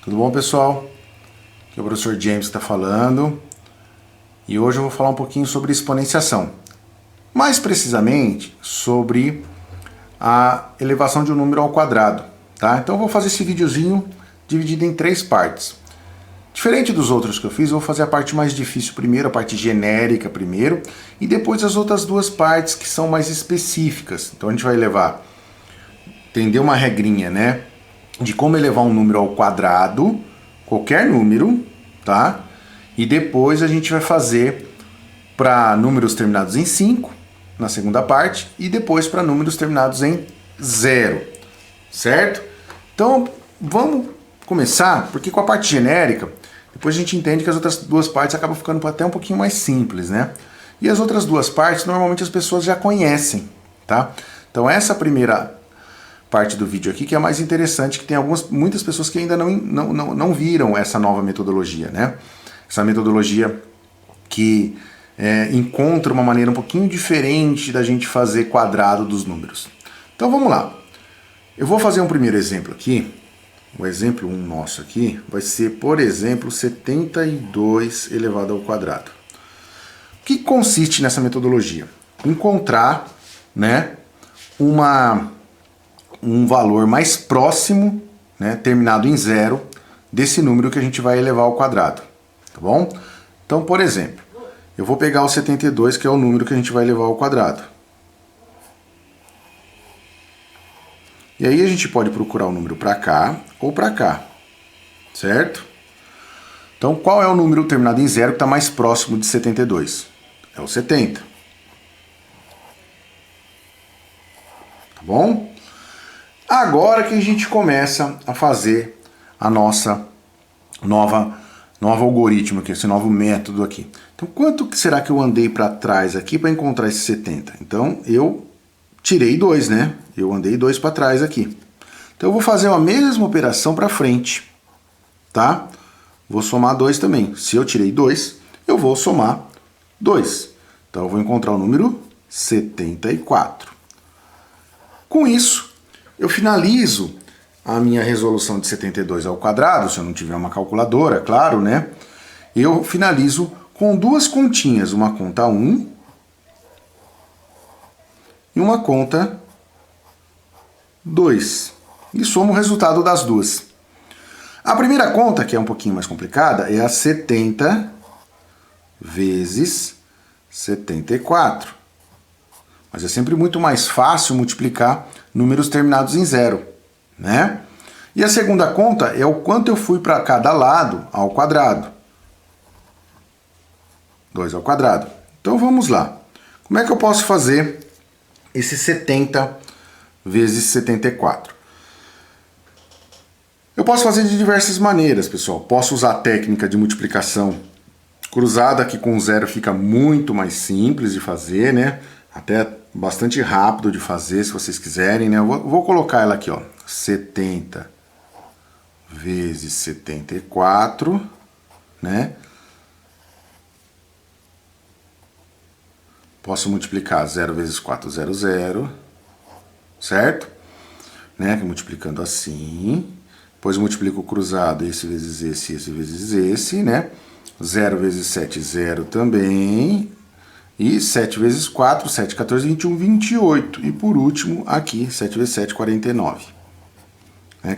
Tudo bom, pessoal? Aqui é o professor James que está falando e hoje eu vou falar um pouquinho sobre exponenciação, mais precisamente sobre a elevação de um número ao quadrado, tá? Então eu vou fazer esse videozinho dividido em 3 partes. Diferente dos outros que eu fiz, eu vou fazer a parte mais difícil primeiro, a parte genérica primeiro, e depois as outras 2 partes que são mais específicas. Então a gente vai entender uma regrinha, né? De como elevar um número ao quadrado, qualquer número, tá? E depois a gente vai fazer para números terminados em 5, na segunda parte, e depois para números terminados em 0, certo? Então vamos começar, porque com a parte genérica, depois a gente entende que as outras 2 partes acabam ficando até um pouquinho mais simples, né? E as outras 2 partes, normalmente as pessoas já conhecem, tá? Então essa primeira parte do vídeo aqui que é mais interessante, que tem muitas pessoas que ainda não viram essa nova metodologia, né? Essa metodologia que encontra uma maneira um pouquinho diferente da gente fazer quadrado dos números. Então vamos lá. Eu vou fazer um primeiro exemplo aqui. O exemplo 1 nosso aqui vai ser, por exemplo, 72 elevado ao quadrado. O que consiste nessa metodologia? Encontrar, né, um valor mais próximo, né, terminado em 0, desse número que a gente vai elevar ao quadrado, tá bom? Então, por exemplo, eu vou pegar o 72, que é o número que a gente vai elevar ao quadrado. E aí a gente pode procurar o número para cá ou para cá, certo? Então, qual é o número terminado em 0 que está mais próximo de 72? É o 70. Tá bom? Agora que a gente começa a fazer a nossa novo algoritmo aqui, esse novo método aqui. Então, quanto será que eu andei para trás aqui para encontrar esse 70? Então, eu tirei 2, né? Eu andei 2 para trás aqui. Então, eu vou fazer a mesma operação para frente, tá? Vou somar 2 também. Se eu tirei 2, eu vou somar 2. Então, eu vou encontrar o número 74. Com isso, eu finalizo a minha resolução de 72 ao quadrado, se eu não tiver uma calculadora, claro, né? Eu finalizo com 2 continhas, uma conta 1 e uma conta 2. E somo o resultado das duas. A primeira conta, que é um pouquinho mais complicada, é a 70 vezes 74. Mas é sempre muito mais fácil multiplicar números terminados em 0, né? E a segunda conta é o quanto eu fui para cada lado ao quadrado. 2 ao quadrado. Então vamos lá. Como é que eu posso fazer esse 70 vezes 74? Eu posso fazer de diversas maneiras, pessoal. Posso usar a técnica de multiplicação cruzada, que com 0 fica muito mais simples de fazer, né? Até bastante rápido de fazer, se vocês quiserem, né? Eu vou colocar ela aqui, ó. 70 vezes 74, né? Posso multiplicar 0 vezes 4, 0, certo? Né? Multiplicando assim. Depois multiplico o cruzado, esse vezes esse vezes esse, né? 0 vezes 7, 0 também. E 7 vezes 4, 7, 14, 21, 28. E por último, aqui, 7 vezes 7, 49.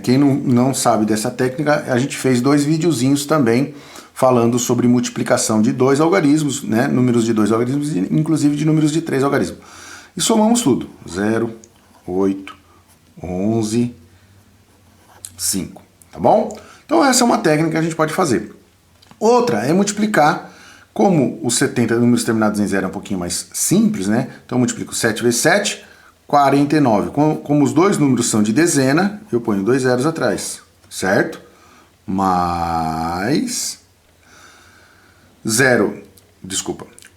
Quem não sabe dessa técnica, a gente fez 2 videozinhos também falando sobre multiplicação de 2 algarismos, né? Números de 2 algarismos, inclusive de números de 3 algarismos. E somamos tudo. 0, 8, 11, 5. Tá bom? Então essa é uma técnica que a gente pode fazer. Outra é multiplicar. Como os 70 números terminados em 0 é um pouquinho mais simples, né? Então eu multiplico 7 vezes 7, 49. Como os 2 números são de dezena, eu ponho 2 zeros atrás, certo? Mais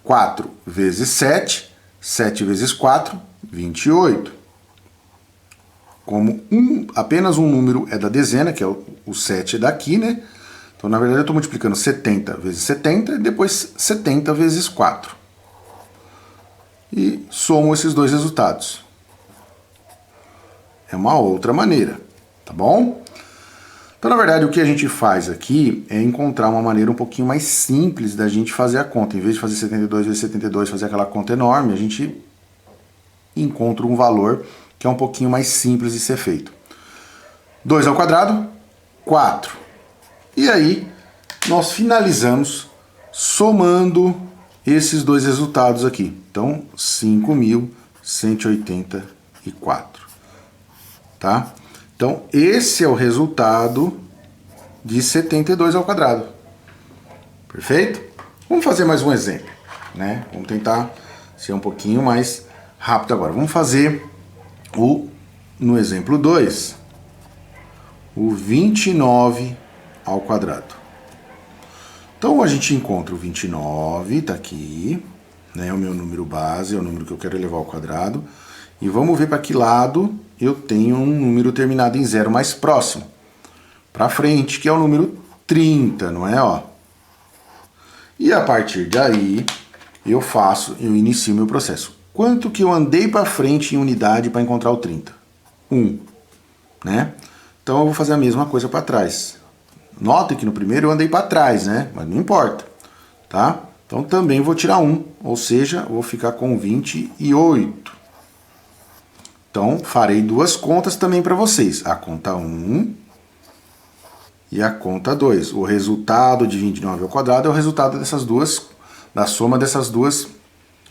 4 vezes 7, 7 vezes 4, 28. Como apenas um número é da dezena, que é o 7 daqui, né? Então, na verdade, eu estou multiplicando 70 vezes 70 e depois 70 vezes 4. E somo esses 2 resultados. É uma outra maneira, tá bom? Então, na verdade, o que a gente faz aqui é encontrar uma maneira um pouquinho mais simples da gente fazer a conta. Em vez de fazer 72 vezes 72, fazer aquela conta enorme, a gente encontra um valor que é um pouquinho mais simples de ser feito. 2 ao quadrado, 4. E aí, nós finalizamos somando esses dois resultados aqui. Então, 5.184. Tá? Então, esse é o resultado de 72 ao quadrado. Perfeito? Vamos fazer mais um exemplo, né? Vamos tentar ser um pouquinho mais rápido agora. Vamos fazer no exemplo 2, o 29 ao quadrado. Então, a gente encontra o 29, tá aqui, né? O meu número base, é o número que eu quero elevar ao quadrado. E vamos ver para que lado eu tenho um número terminado em 0 mais próximo. Para frente, que é o número 30, não é? Ó. E a partir daí, eu inicio meu processo. Quanto que eu andei para frente em unidade para encontrar o 30? 1. Né? Então eu vou fazer a mesma coisa para trás. Notem que no primeiro eu andei para trás, né? Mas não importa. Tá? Então também vou tirar 1, ou seja, vou ficar com 28. Então, farei duas contas também para vocês. A conta 1 e a conta 2. O resultado de 29 ao quadrado é o resultado da soma dessas duas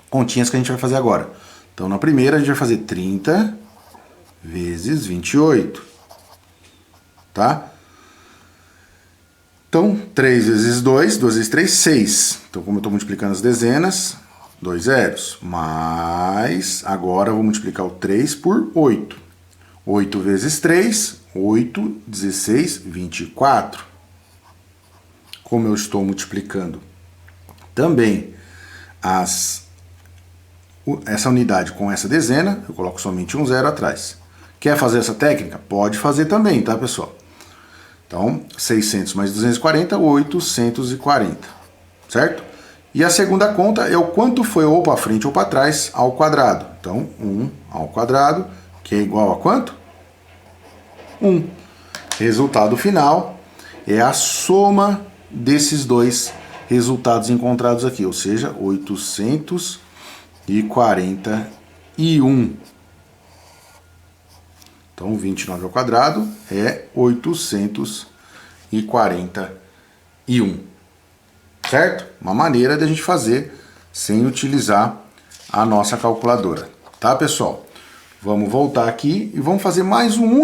continhas que a gente vai fazer agora. Então, na primeira, a gente vai fazer 30 vezes 28. Tá? Então, 3 vezes 2, 2 vezes 3, 6. Então, como eu estou multiplicando as dezenas, 2 zeros, mas agora eu vou multiplicar o 3 por 8. 8 vezes 3, 8, 16, 24. Como eu estou multiplicando também essa unidade com essa dezena, eu coloco somente um zero atrás. Quer fazer essa técnica? Pode fazer também, tá, pessoal? Então, 600 mais 240, 840, certo? E a segunda conta é o quanto foi ou para frente ou para trás ao quadrado. Então, 1 ao quadrado, que é igual a quanto? 1. Resultado final é a soma desses dois resultados encontrados aqui, ou seja, 841. Então, 29 ao quadrado é 841. Certo? Uma maneira de a gente fazer sem utilizar a nossa calculadora. Tá, pessoal? Vamos voltar aqui e vamos fazer mais um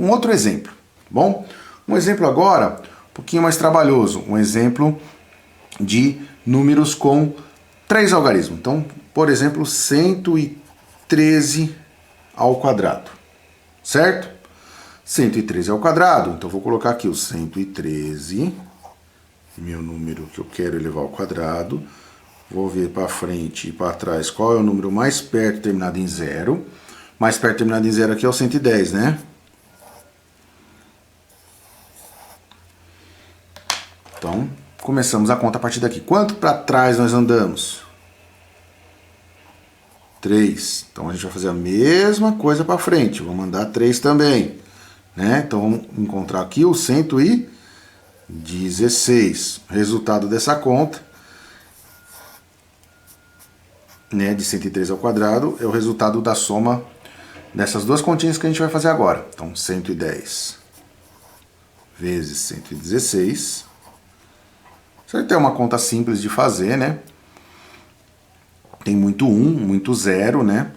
outro exemplo. Bom? Um exemplo agora um pouquinho mais trabalhoso. Um exemplo de números com 3 algarismos. Então, por exemplo, 113 ao quadrado. Certo? 113 ao quadrado. Então, vou colocar aqui o 113... meu número que eu quero elevar ao quadrado, vou ver para frente e para trás qual é o número mais perto terminado em 0. Mais perto terminado em 0 aqui é o 110, né? Então, começamos a conta a partir daqui. Quanto para trás nós andamos? 3. Então, a gente vai fazer a mesma coisa para frente. Vou mandar 3 também, né? Então, vamos encontrar aqui o 116. Resultado dessa conta, né, de 103 ao quadrado, é o resultado da soma dessas duas continhas que a gente vai fazer agora. Então, 110 vezes 116. Isso aqui é uma conta simples de fazer, né? Tem muito 1, muito 0, né?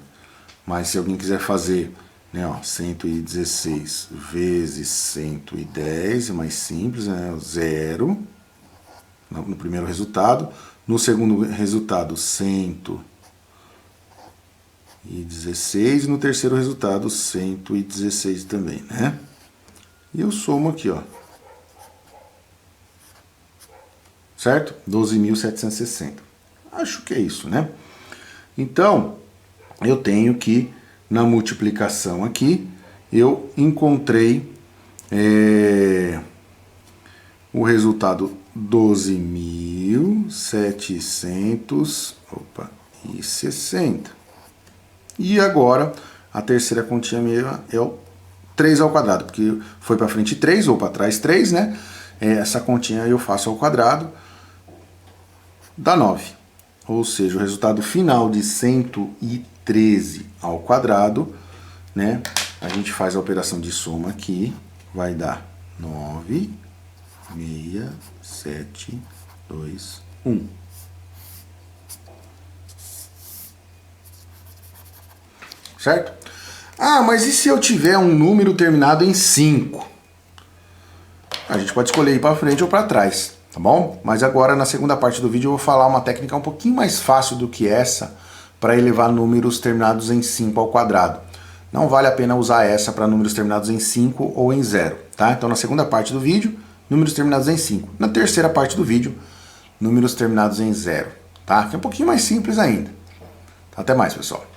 Mas se alguém quiser fazer, né, ó, 116 vezes 110, é mais simples, né? 0 no primeiro resultado. No segundo resultado, 116. E no terceiro resultado, 116 também, né? E eu somo aqui, ó. Certo? 12.760. Acho que é isso, né? Então, eu tenho que, na multiplicação aqui, eu encontrei o resultado 12.760. E agora, a terceira continha minha é o 3 ao quadrado, porque foi para frente 3 ou para trás 3, né? Essa continha eu faço ao quadrado, dá 9. Ou seja, o resultado final de 113 ao quadrado, né? A gente faz a operação de soma aqui, vai dar 9, 6, 7, 2, 1. Certo? Ah, mas e se eu tiver um número terminado em 5? A gente pode escolher ir para frente ou para trás, tá bom? Mas agora na segunda parte do vídeo eu vou falar uma técnica um pouquinho mais fácil do que essa para elevar números terminados em 5 ao quadrado. Não vale a pena usar essa para números terminados em 5 ou em 0, tá? Então na segunda parte do vídeo, números terminados em 5. Na terceira parte do vídeo, números terminados em 0, tá? Que é um pouquinho mais simples ainda. Até mais, pessoal.